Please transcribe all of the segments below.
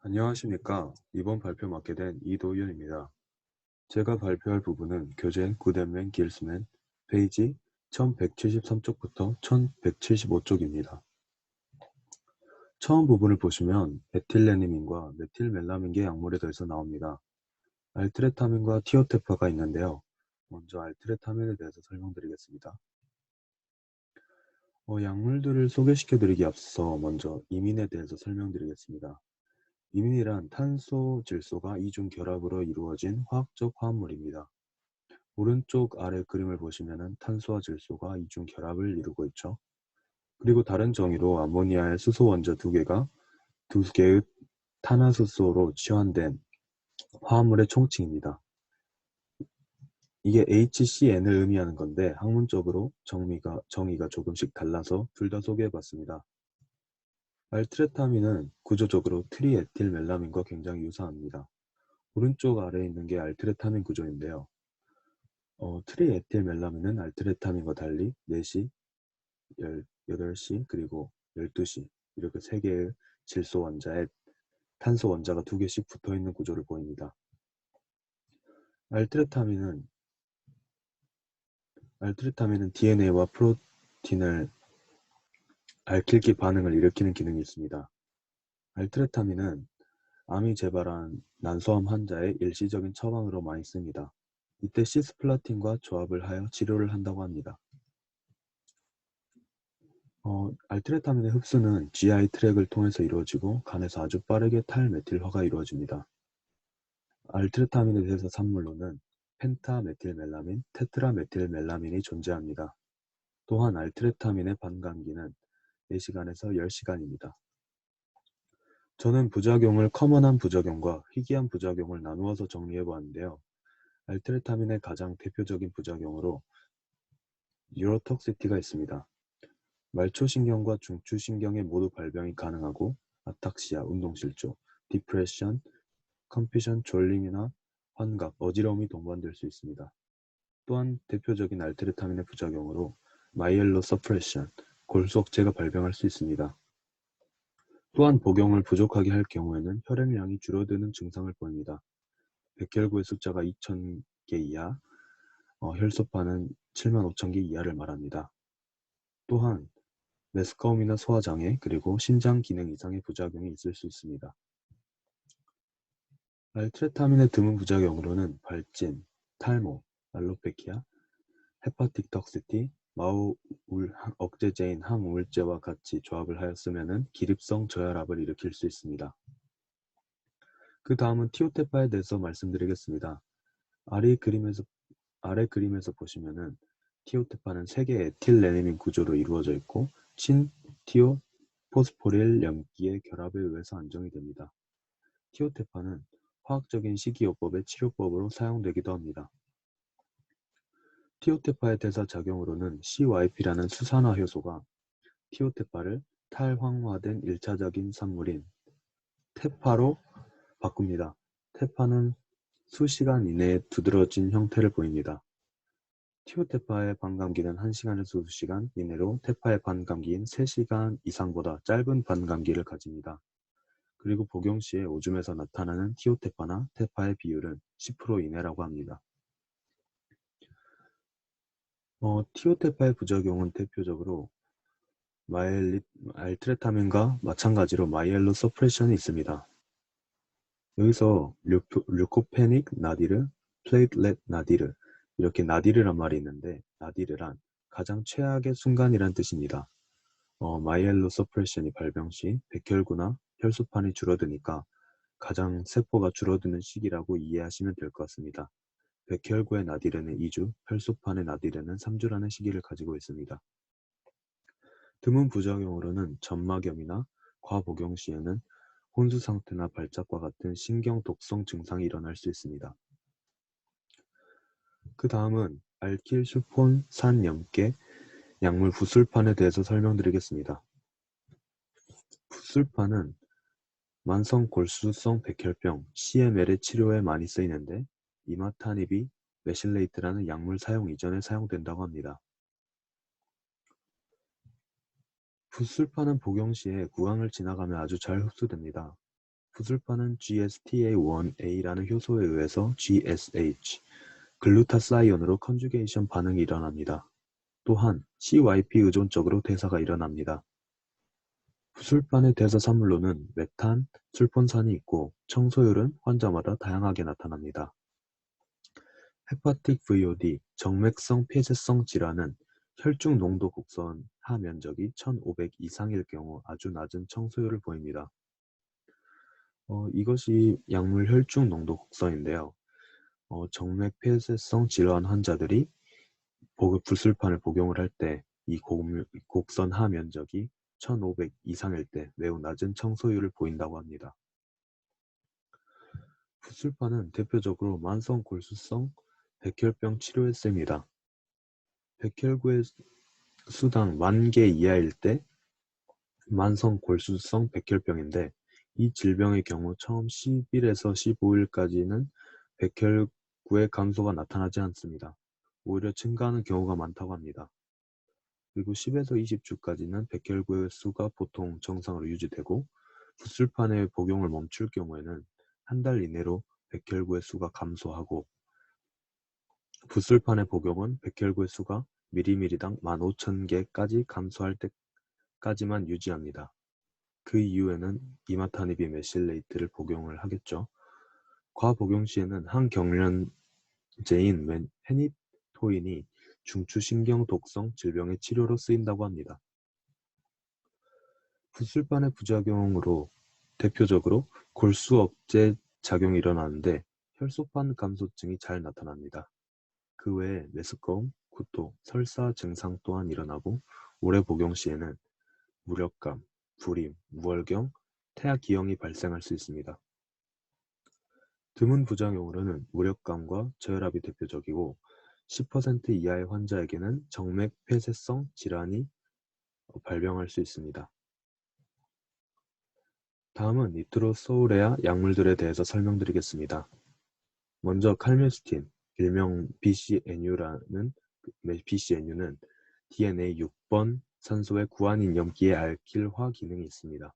안녕하십니까. 이번 발표 맡게 된 이도윤입니다. 제가 발표할 부분은 교재 구덴맨 길스맨 페이지 1173쪽부터 1175쪽입니다. 처음 부분을 보시면 에틸레니민과 메틸멜라민계 약물에 대해서 나옵니다. 알트레타민과 티오테파가 있는데요. 먼저 알트레타민에 대해서 설명드리겠습니다. 약물들을 소개시켜드리기 앞서 먼저 이민에 대해서 설명드리겠습니다. 이민이란 탄소, 질소가 이중 결합으로 이루어진 화학적 화합물입니다. 오른쪽 아래 그림을 보시면 탄소와 질소가 이중 결합을 이루고 있죠. 그리고 다른 정의로 암모니아의 수소 원자 두 개의 탄화수소로 치환된 화합물의 총칭입니다. 이게 HCn을 의미하는 건데 학문적으로 정의가 조금씩 달라서 둘 다 소개해봤습니다. 알트레타민은 구조적으로 트리에틸멜라민과 굉장히 유사합니다. 오른쪽 아래에 있는 게 알트레타민 구조인데요. 트리에틸멜라민은 알트레타민과 달리 4시, 8시, 그리고 12시 이렇게 3개의 질소 원자에 탄소 원자가 2개씩 붙어있는 구조를 보입니다. 알트레타민은 DNA와 프로틴을 알킬기 반응을 일으키는 기능이 있습니다. 알트레타민은 암이 재발한 난소암 환자의 일시적인 처방으로 많이 씁니다. 이때 시스플라틴과 조합을 하여 치료를 한다고 합니다. 알트레타민의 흡수는 GI 트랙을 통해서 이루어지고 간에서 아주 빠르게 탈메틸화가 이루어집니다. 알트레타민에 대해서 산물로는 펜타메틸멜라민, 테트라메틸멜라민이 존재합니다. 또한 알트레타민의 반감기는 4시간에서 10시간입니다. 저는 부작용을 커먼한 부작용과 희귀한 부작용을 나누어서 정리해 보았는데요. 알트레타민의 가장 대표적인 부작용으로 뉴로톡시티가 있습니다. 말초신경과 중추신경의 모두 발병이 가능하고 아탁시아, 운동실조, 디프레션, 컨퓨전, 졸림이나 환각, 어지러움이 동반될 수 있습니다. 또한 대표적인 알트레타민의 부작용으로 마이엘로 서프레션, 골수억제가 발병할 수 있습니다. 또한 복용을 부족하게 할 경우에는 혈액량이 줄어드는 증상을 보입니다. 백혈구의 숫자가 2000개 이하, 혈소판은 75,000개 이하를 말합니다. 또한 메스꺼움이나 소화장애, 그리고 신장 기능 이상의 부작용이 있을 수 있습니다. 알트레타민의 드문 부작용으로는 발진, 탈모, 알로페키아, 헤파틱 턱시티, 마우 억제제인 항우울제와 같이 조합을 하였으면 기립성 저혈압을 일으킬 수 있습니다. 그 다음은 티오테파에 대해서 말씀드리겠습니다. 아래 그림에서 보시면은 티오테파는 3개의 에틸레니민 구조로 이루어져 있고 친-티오 포스포릴 염기의 결합에 의해서 안정이 됩니다. 티오테파는 화학적인 식이요법의 치료법으로 사용되기도 합니다. 티오테파의 대사작용으로는 CYP라는 수산화 효소가 티오테파를 탈황화된 1차적인 산물인 테파로 바꿉니다. 테파는 수시간 이내에 두드러진 형태를 보입니다. 티오테파의 반감기는 1시간에서 2시간 이내로 테파의 반감기인 3시간 이상보다 짧은 반감기를 가집니다. 그리고 복용 시에 오줌에서 나타나는 티오테파나 테파의 비율은 10% 이내라고 합니다. 티오테파의 부작용은 대표적으로 알트레타민과 마찬가지로 마이엘로 서프레션이 있습니다. 여기서 류코페닉 나디르, 플레이트렛 나디르 이렇게 나디르란 말이 있는데 나디르란 가장 최악의 순간이란 뜻입니다. 마이엘로 서프레션이 발병 시 백혈구나 혈소판이 줄어드니까 가장 세포가 줄어드는 시기라고 이해하시면 될 것 같습니다. 백혈구의 나디르는 2주, 혈소판의 나디르는 3주라는 시기를 가지고 있습니다. 드문 부작용으로는 점막염이나 과복용 시에는 혼수 상태나 발작과 같은 신경 독성 증상이 일어날 수 있습니다. 그 다음은 알킬슈폰산염계 약물 부술판에 대해서 설명드리겠습니다. 부술판은 만성 골수성 백혈병 CML의 치료에 많이 쓰이는데 이마타닙이 메실레이트라는 약물 사용 이전에 사용된다고 합니다. 부술판은 복용 시에 구강을 지나가며 아주 잘 흡수됩니다. 부술판은 GSTA1A라는 효소에 의해서 GSH, 글루타사이온으로 컨주게이션 반응이 일어납니다. 또한 CYP 의존적으로 대사가 일어납니다. 부술판의 대사 산물로는 메탄, 술폰산이 있고 청소율은 환자마다 다양하게 나타납니다. 헤파틱 VOD, 정맥성 폐쇄성 질환은 혈중 농도 곡선 하 면적이 1500 이상일 경우 아주 낮은 청소율을 보입니다. 이것이 약물 혈중 농도 곡선인데요. 정맥 폐쇄성 질환 환자들이 부술판을 복용을 할 때 이 곡선 하 면적이 1500 이상일 때 매우 낮은 청소율을 보인다고 합니다. 부술판은 대표적으로 만성 골수성 백혈병 치료에 씁니다. 백혈구의 수당 10,000개 이하일 때 만성 골수성 백혈병인데 이 질병의 경우 처음 10일에서 15일까지는 백혈구의 감소가 나타나지 않습니다. 오히려 증가하는 경우가 많다고 합니다. 그리고 10에서 20주까지는 백혈구의 수가 보통 정상으로 유지되고 부술판의 복용을 멈출 경우에는 한 달 이내로 백혈구의 수가 감소하고 부술판의 복용은 백혈구의 수가 ml당 15,000개까지 감소할 때까지만 유지합니다. 그 이후에는 이마타니비 메실레이트를 복용을 하겠죠. 과복용 시에는 항경련제인 페니토인이 중추신경 독성 질병의 치료로 쓰인다고 합니다. 부술판의 부작용으로 대표적으로 골수 억제 작용이 일어나는데 혈소판 감소증이 잘 나타납니다. 그 외에 메스꺼움, 구토, 설사 증상 또한 일어나고 오래 복용 시에는 무력감, 불임, 무월경, 태아기형이 발생할 수 있습니다. 드문 부작용으로는 무력감과 저혈압이 대표적이고 10% 이하의 환자에게는 정맥 폐쇄성 질환이 발병할 수 있습니다. 다음은 니트로소우레아 약물들에 대해서 설명드리겠습니다. 먼저 칼뮤스틴, 일명 BCNU는 DNA 6번 산소의 구안인 염기의 알킬화 기능이 있습니다.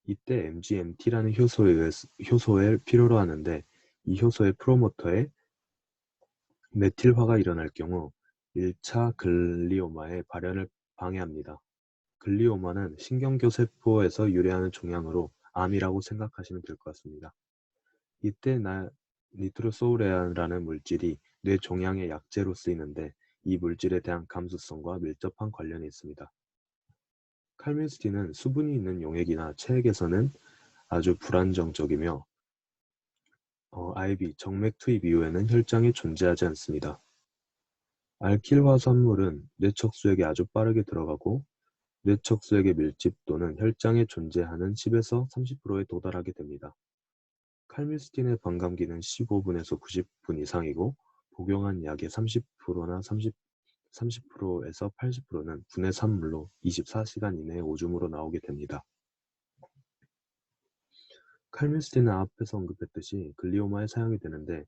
이때 MGMT라는 효소를 필요로 하는데 이 효소의 프로모터에 메틸화가 일어날 경우 1차 글리오마의 발현을 방해합니다. 글리오마는 신경교세포에서 유래하는 종양으로 암이라고 생각하시면 될 것 같습니다. 이때 니트로소우레아라는 물질이 뇌 종양의 약제로 쓰이는데 이 물질에 대한 감수성과 밀접한 관련이 있습니다. 칼뮤스틴은 수분이 있는 용액이나 체액에서는 아주 불안정적이며 IV, 정맥 투입 이후에는 혈장에 존재하지 않습니다. 알킬화선물은 뇌척수액에 아주 빠르게 들어가고 뇌척수액의 밀집도는 혈장에 존재하는 10에서 30%에 도달하게 됩니다. 칼뮤스틴의 반감기는 15분에서 90분 이상이고 복용한 약의 30%나 30%에서 80%는 분해 산물로 24시간 이내에 오줌으로 나오게 됩니다. 칼뮤스틴은 앞에서 언급했듯이 글리오마에 사용이 되는데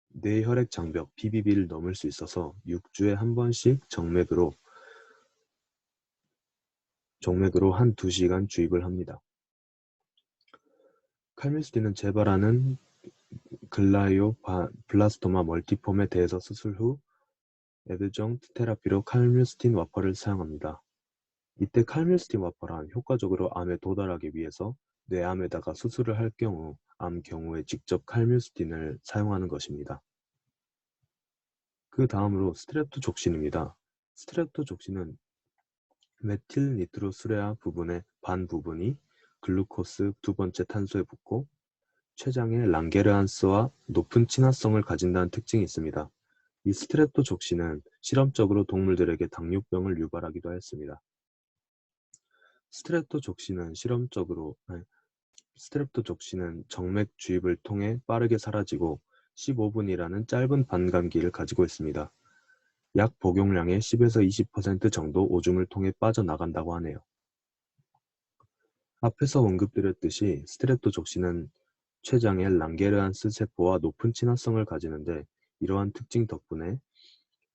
뇌혈액 장벽 BBB를 넘을 수 있어서 6주에 한 번씩 정맥으로 한 2시간 주입을 합니다. 칼뮤스틴은 재발하는 글라이오블라스토마 멀티폼에 대해서 수술 후 에드정트 테라피로 칼뮤스틴 와퍼를 사용합니다. 이때 칼뮤스틴 와퍼란 효과적으로 암에 도달하기 위해서 뇌암에다가 수술을 할 경우 암 경우에 직접 칼뮤스틴을 사용하는 것입니다. 그 다음으로 스트랩토족신입니다. 스트랩토족신은 메틸니트로수레아 부분의 반 부분이 글루코스 두 번째 탄소에 붙고 췌장에 랑게르한스와 높은 친화성을 가진다는 특징이 있습니다. 이 스트랩토족신은 실험적으로 동물들에게 당뇨병을 유발하기도 했습니다. 스트랩토족신은 정맥 주입을 통해 빠르게 사라지고 15분이라는 짧은 반감기를 가지고 있습니다. 약 복용량의 10에서 20% 정도 오줌을 통해 빠져나간다고 하네요. 앞에서 언급드렸듯이 스트랩토족신은 췌장의 랑게르한스 세포와 높은 친화성을 가지는데 이러한 특징 덕분에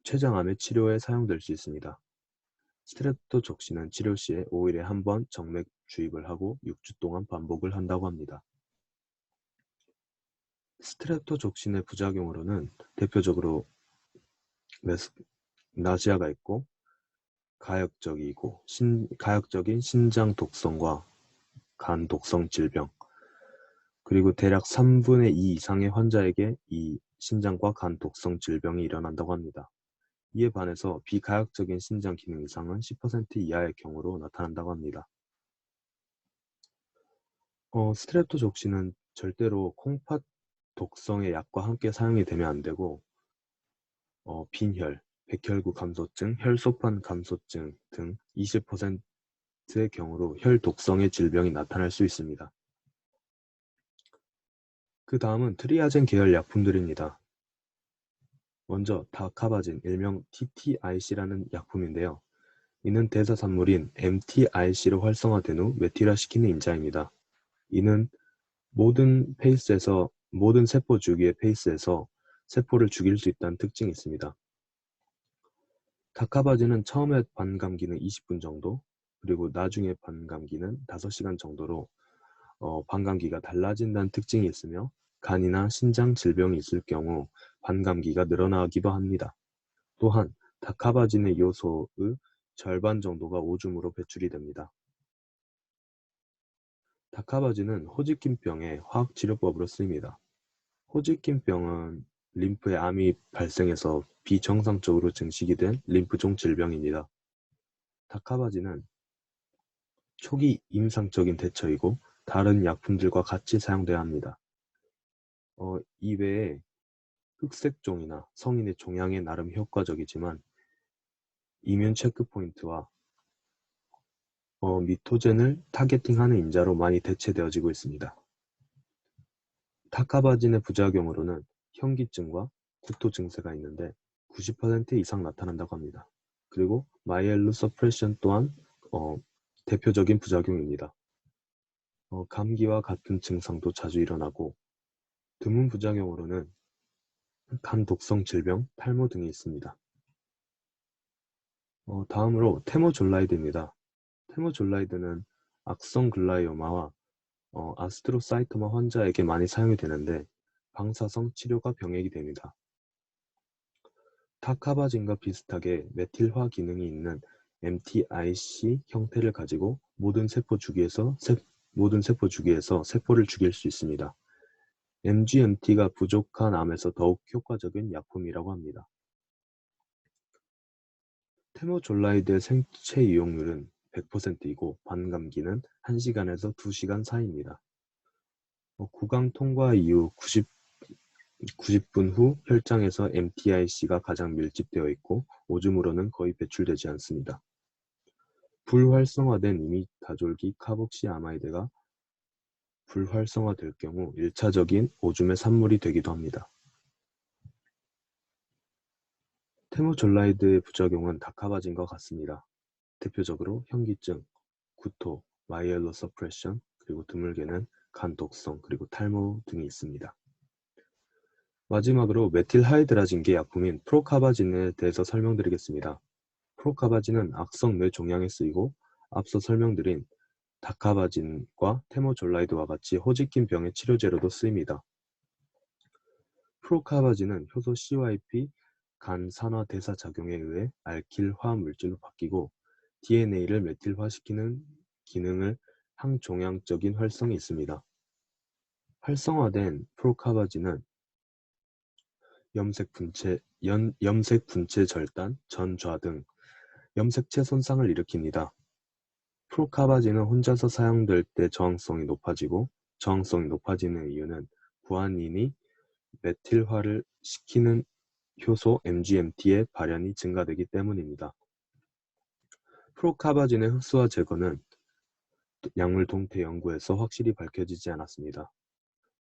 췌장암의 치료에 사용될 수 있습니다. 스트랩토족신은 치료 시에 5일에 한 번 정맥 주입을 하고 6주 동안 반복을 한다고 합니다. 스트랩토족신의 부작용으로는 대표적으로 나지아가 있고 가역적인 신장 독성과 간 독성 질병, 그리고 대략 3분의 2 이상의 환자에게 이 신장과 간 독성 질병이 일어난다고 합니다. 이에 반해서 비가역적인 신장 기능 이상은 10% 이하의 경우로 나타난다고 합니다. 스트랩토족신은 절대로 콩팥 독성의 약과 함께 사용이 되면 안 되고 빈혈, 백혈구 감소증, 혈소판 감소증 등 20%의 경우로 혈 독성의 질병이 나타날 수 있습니다. 그 다음은 트리아젠 계열 약품들입니다. 먼저 다카바진, 일명 TTIC라는 약품인데요. 이는 대사산물인 MTIC로 활성화된 후 메틸화시키는 인자입니다. 이는 모든 세포 주기의 페이스에서 세포를 죽일 수 있다는 특징이 있습니다. 다카바진은 처음에 반감기는 20분 정도, 그리고 나중에 반감기는 5시간 정도로 반감기가 달라진다는 특징이 있으며 간이나 신장 질병이 있을 경우 반감기가 늘어나기도 합니다. 또한 다카바진의 요소의 절반 정도가 오줌으로 배출이 됩니다. 다카바진은 호지킨병의 화학치료법으로 쓰입니다. 호지킨병은 림프에 암이 발생해서 비정상적으로 증식이 된 림프종 질병입니다. 다카바진은 초기 임상적인 대처이고 다른 약품들과 같이 사용돼야 합니다. 이외에 흑색종이나 성인의 종양에 나름 효과적이지만 이뮨 체크포인트와 미토젠을 타겟팅하는 인자로 많이 대체되어지고 있습니다. 다카바진의 부작용으로는 현기증과 구토 증세가 있는데 90% 이상 나타난다고 합니다. 그리고 마이엘로 서프레션 또한 대표적인 부작용입니다. 감기와 같은 증상도 자주 일어나고 드문 부작용으로는 간 독성 질병, 탈모 등이 있습니다. 다음으로 테모졸라이드입니다. 테모졸라이드는 악성 글라이오마와 아스트로사이토마 환자에게 많이 사용이 되는데 방사성 치료가 병행이 됩니다. 타카바진과 비슷하게 메틸화 기능이 있는 MTIC 형태를 가지고 모든 세포 주기에서 세포를 죽일 수 있습니다. MGMT가 부족한 암에서 더욱 효과적인 약품이라고 합니다. 테모졸라이드의 생체 이용률은 100%이고 반감기는 1시간에서 2시간 사이입니다. 구강 통과 이후 90분 후 혈장에서 MTIC가 가장 밀집되어 있고 오줌으로는 거의 배출되지 않습니다. 불활성화된 이미다졸기 카복시아마이드가 불활성화될 경우 1차적인 오줌의 산물이 되기도 합니다. 테모졸라이드의 부작용은 다카바진과 같습니다. 대표적으로 현기증, 구토, 마이엘로 서프레션, 그리고 드물게는 간 독성, 그리고 탈모 등이 있습니다. 마지막으로 메틸하이드라진계 약품인 프로카바진에 대해서 설명드리겠습니다. 프로카바진은 악성 뇌종양에 쓰이고 앞서 설명드린 다카바진과 테모졸라이드와 같이 호지킨 병의 치료제로도 쓰입니다. 프로카바진은 효소 CYP 간 산화 대사 작용에 의해 알킬화 물질로 바뀌고 DNA를 메틸화시키는 기능을 항종양적인 활성이 있습니다. 활성화된 프로카바진은 염색 분체 절단, 전좌 등 염색체 손상을 일으킵니다. 프로카바진은 혼자서 사용될 때 저항성이 높아지는 이유는 구안인이 메틸화를 시키는 효소 MGMT의 발현이 증가되기 때문입니다. 프로카바진의 흡수와 제거는 약물 동태 연구에서 확실히 밝혀지지 않았습니다.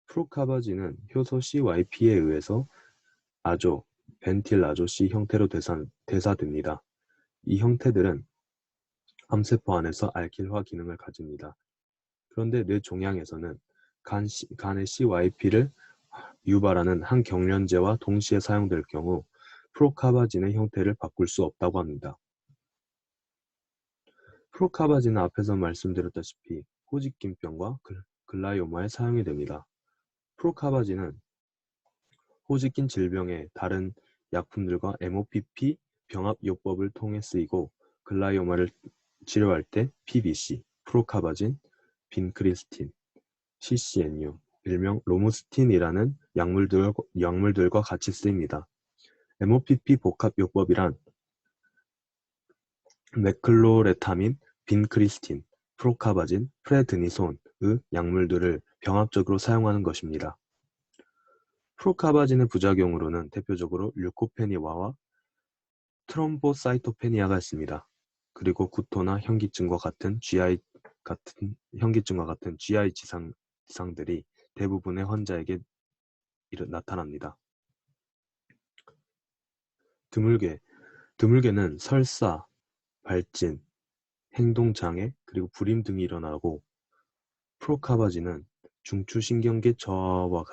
프로카바진은 효소 CYP에 의해서 벤틸아조-C 형태로 대사됩니다. 이 형태들은 암세포 안에서 알킬화 기능을 가집니다. 그런데 뇌종양에서는 간의 CYP를 유발하는 항경련제와 동시에 사용될 경우 프로카바진의 형태를 바꿀 수 없다고 합니다. 프로카바진은 앞에서 말씀드렸다시피 호직긴병과 글라이오마에 사용이 됩니다. 프로카바진은 호직긴 질병의 다른 약품들과 MOPP 병합요법을 통해 쓰이고 글라이오마를 치료할 때 PBC, 프로카바진, 빈크리스틴, CCNU, 일명 로무스틴이라는 약물들과 같이 쓰입니다. MOPP 복합요법이란 메클로레타민, 빈크리스틴, 프로카바진, 프레드니손의 약물들을 병합적으로 사용하는 것입니다. 프로카바진의 부작용으로는 대표적으로 류코페니아와 트롬보사이토페니아가 있습니다. 그리고 구토나 현기증과 같은 GI 지상들이 대부분의 환자에게 나타납니다. 드물게는 설사, 발진, 행동장애, 그리고 불임 등이 일어나고 프로카바진은 중추신경계 저하제와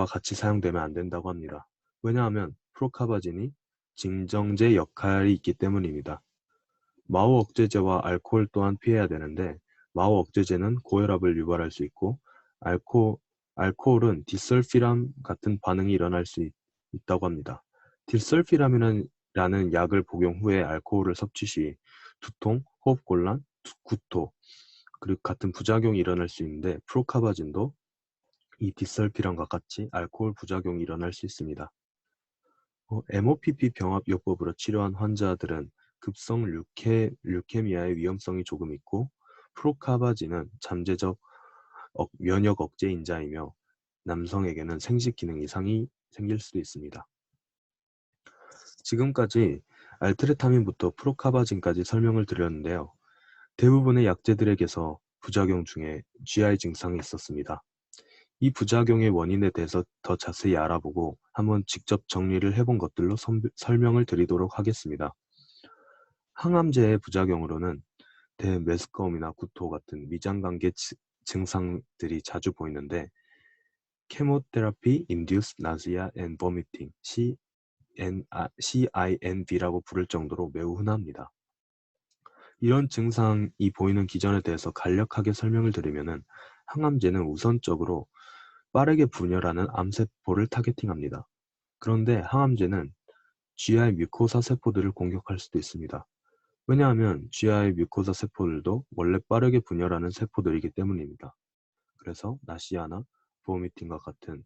같이 사용되면 안 된다고 합니다. 왜냐하면 프로카바진이 진정제 역할이 있기 때문입니다. 마오 억제제와 알코올 또한 피해야 되는데 마오 억제제는 고혈압을 유발할 수 있고 알코올은 디설피람 같은 반응이 일어날 수 있다고 합니다. 디설피람이라는 약을 복용 후에 알코올을 섭취 시 두통, 호흡곤란, 구토, 그리고 같은 부작용이 일어날 수 있는데 프로카바진도 이 디설피람과 같이 알코올 부작용이 일어날 수 있습니다. MOPP 병합요법으로 치료한 환자들은 급성 류케미아의 위험성이 조금 있고 프로카바진은 잠재적 면역 억제 인자이며 남성에게는 생식 기능 이상이 생길 수도 있습니다. 지금까지 알트레타민부터 프로카바진까지 설명을 드렸는데요. 대부분의 약제들에게서 부작용 중에 GI 증상이 있었습니다. 이 부작용의 원인에 대해서 더 자세히 알아보고 한번 직접 정리를 해본 것들로 설명을 드리도록 하겠습니다. 항암제의 부작용으로는 대메스꺼움이나 구토 같은 위장관계 증상들이 자주 보이는데 Chemotherapy Induced Nausea and Vomiting, CINV라고 부를 정도로 매우 흔합니다. 이런 증상이 보이는 기전에 대해서 간략하게 설명을 드리면은 항암제는 우선적으로 빠르게 분열하는 암세포를 타겟팅합니다. 그런데 항암제는 GI 뮤코사 세포들을 공격할 수도 있습니다. 왜냐하면 GI 뮤코사 세포들도 원래 빠르게 분열하는 세포들이기 때문입니다. 그래서 나시아나 보미팅과 같은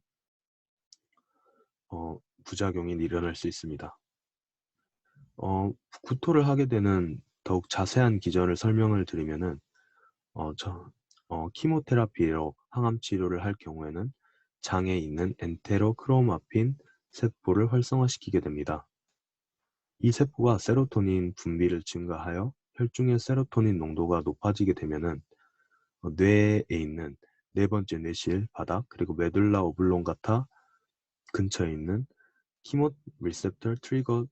부작용이 일어날 수 있습니다. 구토를 하게 되는 더욱 자세한 기전을 설명을 드리면은 키모테라피로 항암 치료를 할 경우에는 장에 있는 엔테로크로마핀 세포를 활성화시키게 됩니다. 이 세포가 세로토닌 분비를 증가하여 혈중의 세로토닌 농도가 높아지게 되면은 뇌에 있는 네 번째 뇌실 바닥 그리고 메둘라 오블롱가타 근처에 있는 키모 리셉터 트리거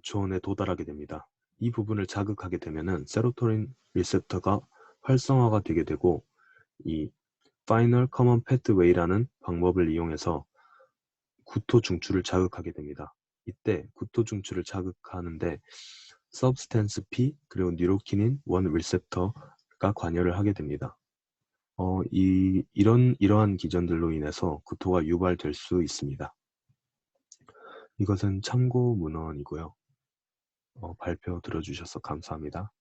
존에 도달하게 됩니다. 이 부분을 자극하게 되면은 세로토닌 리셉터가 활성화가 되게 되고 이 Final Common Pathway라는 방법을 이용해서 구토 중추를 자극하게 됩니다. 이때 구토 중추를 자극하는데 Substance P 그리고 뉴로키닌 1 리셉터가 관여를 하게 됩니다. 이러한 기전들로 인해서 구토가 유발될 수 있습니다. 이것은 참고 문헌이고요. 발표 들어주셔서 감사합니다.